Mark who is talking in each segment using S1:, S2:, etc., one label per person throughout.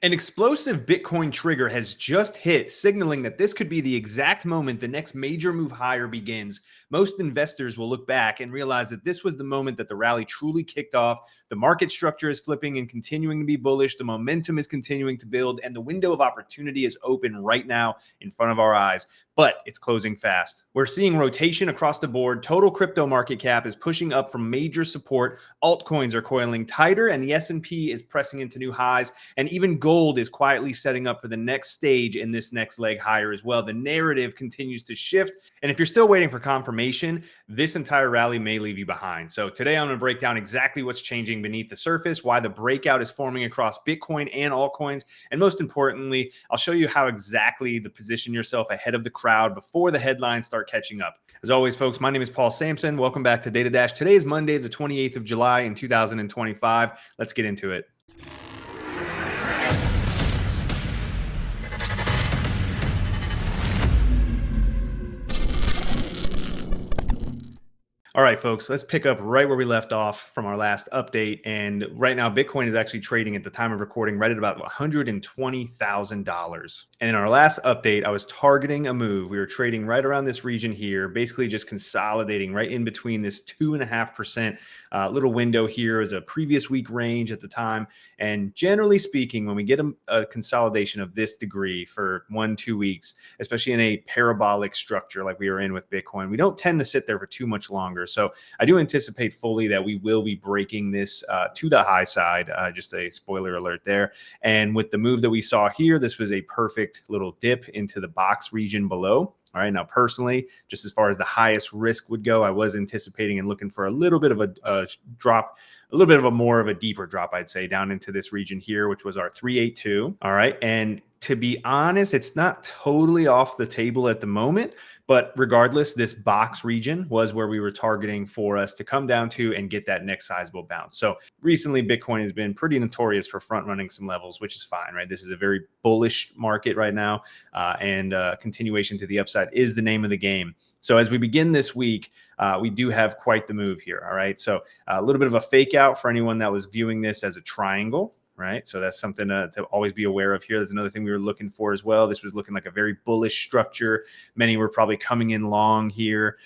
S1: An explosive Bitcoin trigger has just hit, signaling that this could be the exact moment the next major move higher begins. Most investors will look back and realize that this was the moment that the rally truly kicked off. The market structure is flipping and continuing to be bullish. The momentum is continuing to build, and the window of opportunity is open right now in front of our eyes. But it's closing fast. We're seeing rotation across the board. Total crypto market cap is pushing up from major support. Altcoins are coiling tighter, and the S&P is pressing into new highs. And even gold is quietly setting up for the next stage in this next leg higher as well. The narrative continues to shift. And if you're still waiting for confirmation, this entire rally may leave you behind. So today I'm going to break down exactly what's changing beneath the surface, why the breakout is forming across Bitcoin and altcoins. And most importantly, I'll show you how exactly to position yourself ahead of the crowd before the headlines start catching up. As always, folks, my name is Paul Sampson. Welcome back to DataDash. Today is Monday, the 28th of July in 2025. Let's get into it. All right, folks, let's pick up right where we left off from our last update. And right now, Bitcoin is actually trading at the time of recording right at about $120,000. And in our last update, I was targeting a move. We were trading right around this region here, basically just consolidating right in between this 2.5% little window here as a previous week range at the time. And generally speaking, when we get a consolidation of this degree for 1-2 weeks, especially in a parabolic structure like we were in with Bitcoin, we don't tend to sit there for too much longer. So I do anticipate fully that we will be breaking this to the high side. Just a spoiler alert there. And with the move that we saw here, this was a perfect little dip into the box region below. All right. Now, personally, just as far as the highest risk would go, I was anticipating and looking for a little bit of a drop, a little bit of a more of a deeper drop, I'd say, down into this region here, which was our 382. All right. And to be honest, it's not totally off the table at the moment. But regardless, this box region was where we were targeting for us to come down to and get that next sizable bounce. So recently, Bitcoin has been pretty notorious for front running some levels, which is fine, right? This is a very bullish market right now, and continuation to the upside is the name of the game. So as we begin this week, we do have quite the move here. All right. So a little bit of a fake out for anyone that was viewing this as a triangle. Right. So that's something to always be aware of here. There's another thing we were looking for as well. This was looking like a very bullish structure. Many were probably coming in long here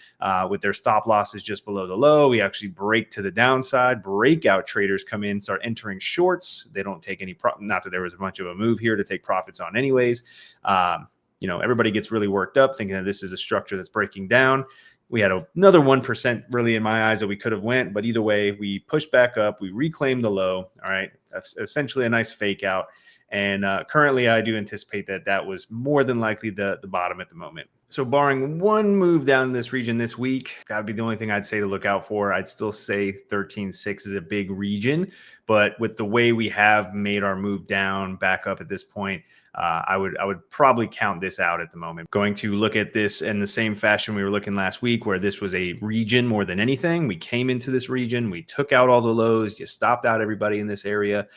S1: with their stop losses just below the low. We actually break to the downside. Breakout traders come in, start entering shorts. They don't take any not that there was a bunch of a move here to take profits on anyways. Everybody gets really worked up thinking that this is a structure that's breaking down. We had another 1% really in my eyes that we could have went, but either way, we pushed back up, we reclaimed the low. All right. That's essentially a nice fake out. And currently I do anticipate that was more than likely the bottom at the moment. So barring one move down in this region this week, that would be the only thing I'd say to look out for. I'd still say 13.6 is a big region, but with the way we have made our move down back up at this point, I would probably count this out at the moment. Going to look at this in the same fashion we were looking last week, where this was a region more than anything. We came into this region, we took out all the lows, you stopped out everybody in this area,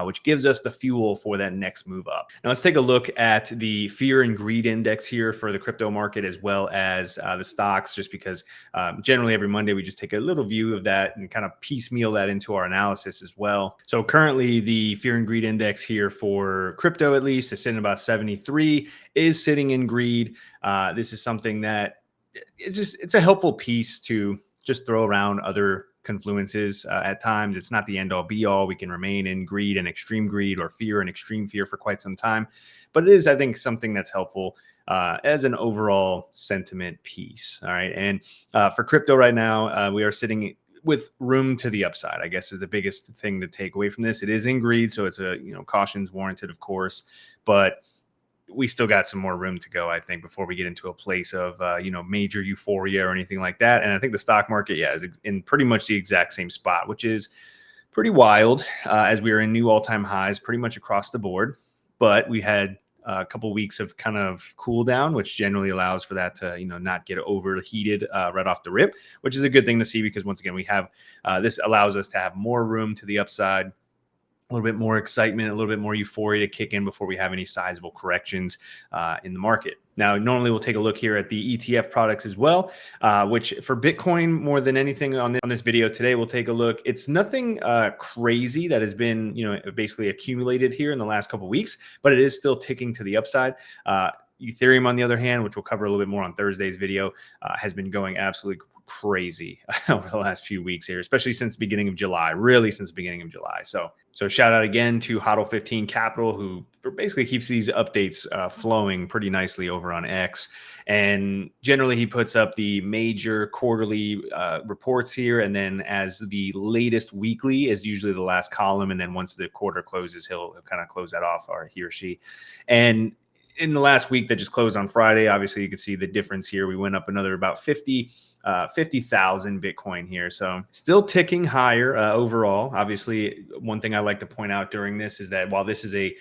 S1: which gives us the fuel for that next move up. Now let's take a look at the fear and greed index here for the crypto market as well as the stocks, just because generally every Monday we just take a little view of that and kind of piecemeal that into our analysis as well. So currently the fear and greed index here for crypto, at least, is sitting about 73, is sitting in greed. This is something that it's a helpful piece to just throw around other confluences at times. It's not the end all be all. We can remain in greed and extreme greed, or fear and extreme fear, for quite some time. But it is, I think, something that's helpful as an overall sentiment piece. All right. And for crypto right now, we are sitting with room to the upside, I guess, is the biggest thing to take away from this. It is in greed, so it's caution's warranted, of course, but we still got some more room to go, I think, before we get into a place of major euphoria or anything like that. And I think the stock market, is in pretty much the exact same spot, which is pretty wild, as we are in new all-time highs pretty much across the board. But we had a couple of weeks of kind of cool down, which generally allows for that to not get overheated right off the rip, which is a good thing to see, because once again we have this allows us to have more room to the upside a little bit more excitement, a little bit more euphoria to kick in before we have any sizable corrections in the market. Now, normally we'll take a look here at the ETF products as well, which for Bitcoin, more than anything on this video today, we'll take a look. It's nothing crazy that has been, basically accumulated here in the last couple of weeks, but it is still ticking to the upside. Ethereum, on the other hand, which we'll cover a little bit more on Thursday's video, has been going absolutely crazy over the last few weeks here, especially since the beginning of July, really since the beginning of July. So shout out again to HODL15 Capital, who basically keeps these updates flowing pretty nicely over on X. And generally, he puts up the major quarterly reports here. And then as the latest weekly is usually the last column. And then once the quarter closes, he'll kind of close that off, or he or she. And in the last week that just closed on Friday, obviously you can see the difference here. We went up another about 50,000 Bitcoin here. So still ticking higher overall. Obviously, one thing I like to point out during this is that while this is a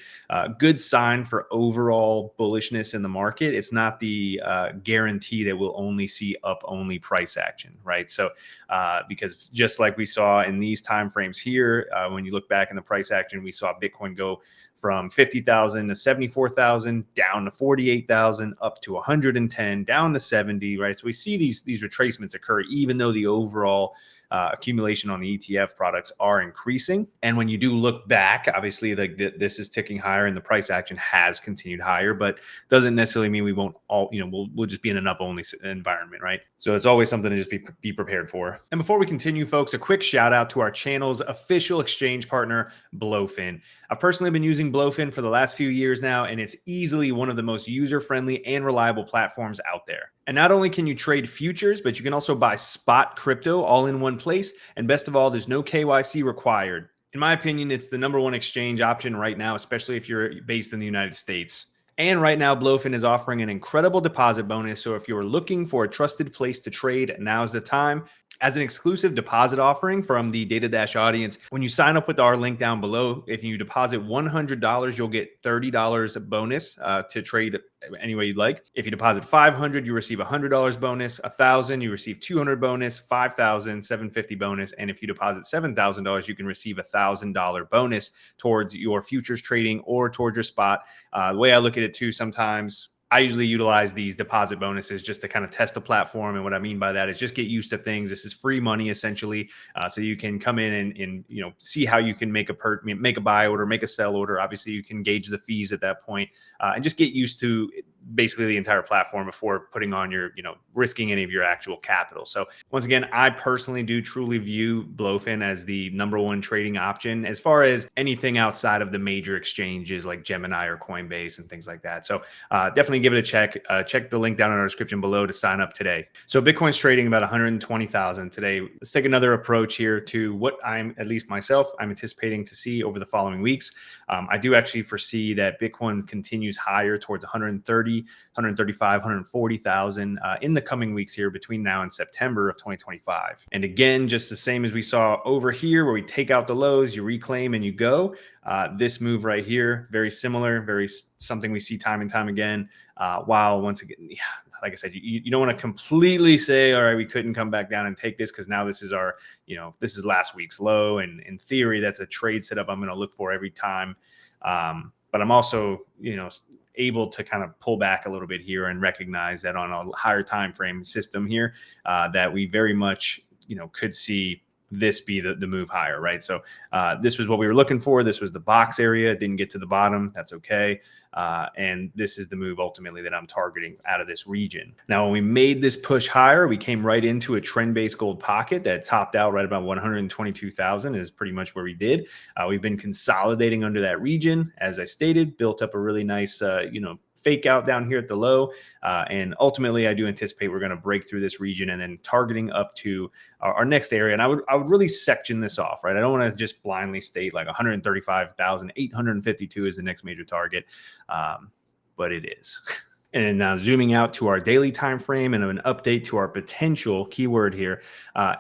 S1: good sign for overall bullishness in the market, it's not the guarantee that we'll only see up only price action, right? So because just like we saw in these time frames here, when you look back in the price action, we saw Bitcoin go from 50,000 to 74,000, down to 48,000, up to 110, down to 70, right? So we see these retracements occur, even though the overall accumulation on the ETF products are increasing. And when you do look back, obviously this is ticking higher and the price action has continued higher, but doesn't necessarily mean we won't all, we'll just be in an up only environment, right? So it's always something to just be prepared for. And before we continue, folks, a quick shout out to our channel's official exchange partner, Blofin. I've personally been using Blofin for the last few years now, and it's easily one of the most user-friendly and reliable platforms out there. And not only can you trade futures, but you can also buy spot crypto all in one place. And best of all, there's no KYC required. In my opinion, it's the number one exchange option right now, especially if you're based in the United States. And right now, Blofin is offering an incredible deposit bonus. So if you're looking for a trusted place to trade, now's the time. As an exclusive deposit offering from the DataDash audience, when you sign up with our link down below, if you deposit $100, you'll get $30 bonus to trade any way you'd like. If you deposit $500, you receive $100 bonus. $1,000, you receive $200 bonus. $5,000, $750 bonus. And if you deposit $7,000, you can receive $1,000 bonus towards your futures trading or towards your spot. The way I look at it too, sometimes I usually utilize these deposit bonuses just to kind of test the platform. And what I mean by that is just get used to things. This is free money essentially. So you can come in and see how you can make a buy order, make a sell order. Obviously you can gauge the fees at that point, and just get used to basically the entire platform before putting on your, risking any of your actual capital. So once again, I personally do truly view Blofin as the number one trading option as far as anything outside of the major exchanges like Gemini or Coinbase and things like that. So definitely give it a check. Check the link down in our description below to sign up today. So Bitcoin's trading about 120,000 today. Let's take another approach here to what I'm anticipating to see over the following weeks. I do actually foresee that Bitcoin continues higher towards 130, 135, 140,000 in the coming weeks here between now and September of 2025. And again, just the same as we saw over here where we take out the lows, you reclaim and you go. This move right here, very similar, very something we see time and time again. While once again, like I said, you don't want to completely say, all right, we couldn't come back down and take this because now this is our, this is last week's low. And in theory, that's a trade setup I'm going to look for every time. But I'm also, able to kind of pull back a little bit here and recognize that on a higher time frame system here, that we very much, could see this be the move higher, right? So this was what we were looking for. This was the box area. It didn't get to the bottom. That's okay. And this is the move ultimately that I'm targeting out of this region. Now, when we made this push higher, we came right into a trend-based gold pocket that topped out right about 122,000 is pretty much where we did. We've been consolidating under that region, as I stated, built up a really nice, fake out down here at the low. And ultimately, I do anticipate we're going to break through this region and then targeting up to our next area. And I would really section this off, right? I don't want to just blindly state like 135,852 is the next major target, but it is. And now zooming out to our daily time frame and an update to our potential keyword here,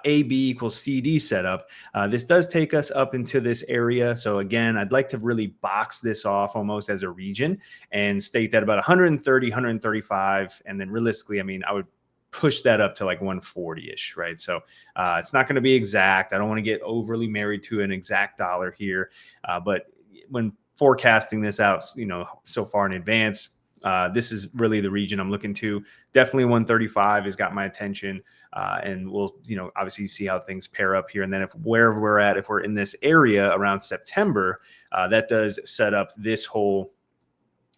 S1: AB equals CD setup. This does take us up into this area. So again, I'd like to really box this off almost as a region and state that about 130, 135. And then realistically, I mean, I would push that up to like 140-ish, right? So it's not going to be exact. I don't want to get overly married to an exact dollar here, but when forecasting this out, so far in advance, this is really the region I'm looking to. Definitely 135 has got my attention. And we'll, obviously see how things pair up here. And then if wherever we're at, if we're in this area around September, that does set up this whole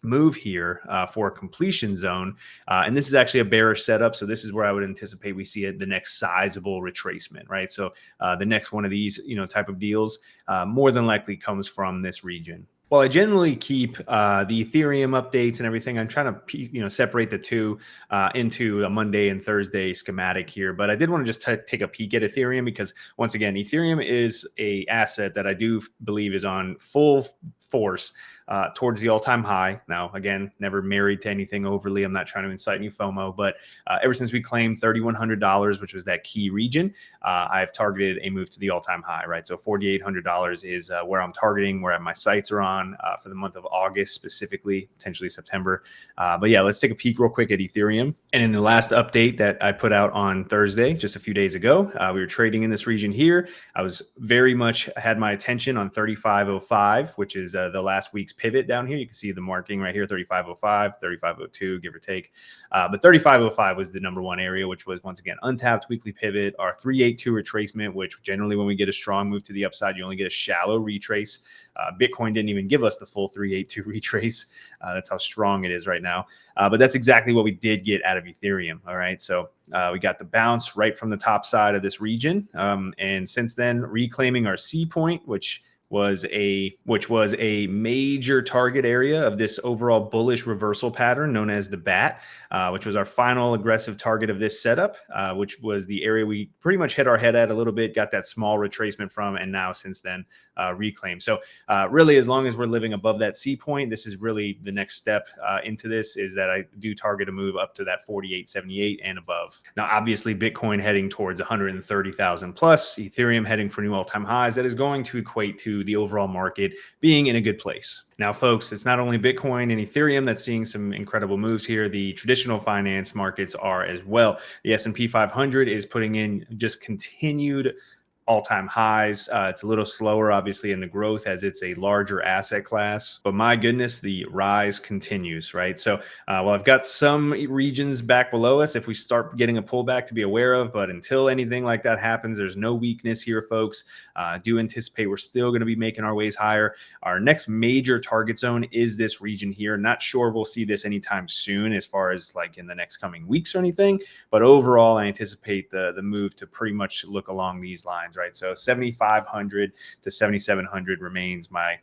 S1: move here for a completion zone. And this is actually a bearish setup. So this is where I would anticipate we see the next sizable retracement, right? So the next one of these, type of deals more than likely comes from this region. Well, I generally keep the Ethereum updates and everything. I'm trying to separate the two into a Monday and Thursday schematic here. But I did want to just take a peek at Ethereum because, once again, Ethereum is a asset that I do believe is on full force towards the all-time high. Now, again, never married to anything overly. I'm not trying to incite any FOMO, but ever since we claimed $3,100, which was that key region, I've targeted a move to the all-time high, right? So $4,800 is where I'm targeting, where my sights are on for the month of August specifically, potentially September. But yeah, let's take a peek real quick at Ethereum. And in the last update that I put out on Thursday, just a few days ago, we were trading in this region here. I was very much had my attention on 3505, which is the last week's pivot down here. You can see the marking right here, 3505, 3502, give or take. But 3505 was the number one area, which was, once again, untapped weekly pivot, our 382 retracement, which generally when we get a strong move to the upside, you only get a shallow retrace. Bitcoin didn't even give us the full 382 retrace. That's how strong it is right now. But that's exactly what we did get out of Ethereum. All right. So we got the bounce right from the top side of this region. And since then, reclaiming our C point, which was a major target area of this overall bullish reversal pattern known as the bat, which was our final aggressive target of this setup, which was the area we pretty much hit our head at a little bit, got that small retracement from, and now since then reclaim. So really, as long as we're living above that C point, this is really the next step into this, is that I do target a move up to that 48.78 and above. Now, obviously, Bitcoin heading towards 130,000 plus, Ethereum heading for new all-time highs. That is going to equate to the overall market being in a good place. Now, folks, it's not only Bitcoin and Ethereum that's seeing some incredible moves here. The traditional finance markets are as well. The S&P 500 is putting in just continued all-time highs. It's a little slower, obviously, in the growth as it's a larger asset class. But my goodness, the rise continues, right? So, well, I've got some regions back below us if we start getting a pullback to be aware of. But until anything like that happens, there's no weakness here, folks. I do anticipate we're still going to be making our ways higher. Our next major target zone is this region here. Not sure we'll see this anytime soon as far as like in the next coming weeks or anything. But overall, I anticipate the move to pretty much look along these lines, right? So 7,500 to 7,700 remains my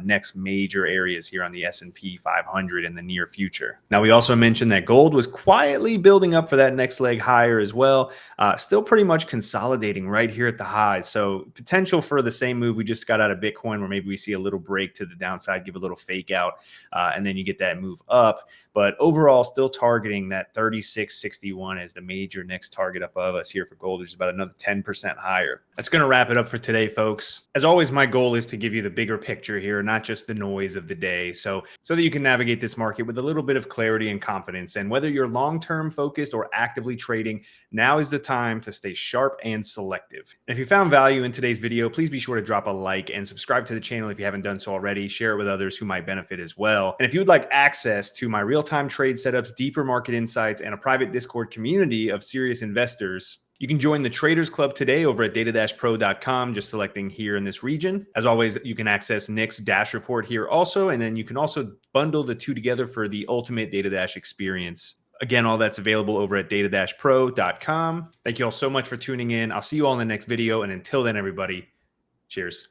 S1: next major areas here on the S&P 500 in the near future. Now, we also mentioned that gold was quietly building up for that next leg higher as well. Still pretty much consolidating right here at the highs. So potential for the same move we just got out of Bitcoin, where maybe we see a little break to the downside, give a little fake out, and then you get that move up. But overall, still targeting that 36.61 as the major next target above us here for gold, which is about another 10% higher. That's going to wrap it up for today, folks. As always, my goal is to give you the bigger picture here, not just the noise of the day, so that you can navigate this market with a little bit of clarity and confidence. And whether you're long-term focused or actively trading, now is the time to stay sharp and selective. And if you found value in today's video, please be sure to drop a like and subscribe to the channel if you haven't done so already. Share it with others who might benefit as well. And if you would like access to my real-time trade setups, deeper market insights, and a private Discord community of serious investors, you can join the Traders Club today over at DataDashPro.com, just selecting here in this region. As always, you can access Nick's Dash report here also, and then you can also bundle the two together for the ultimate DataDash experience. Again, all that's available over at DataDashPro.com. Thank you all so much for tuning in. I'll see you all in the next video, and until then, everybody, cheers.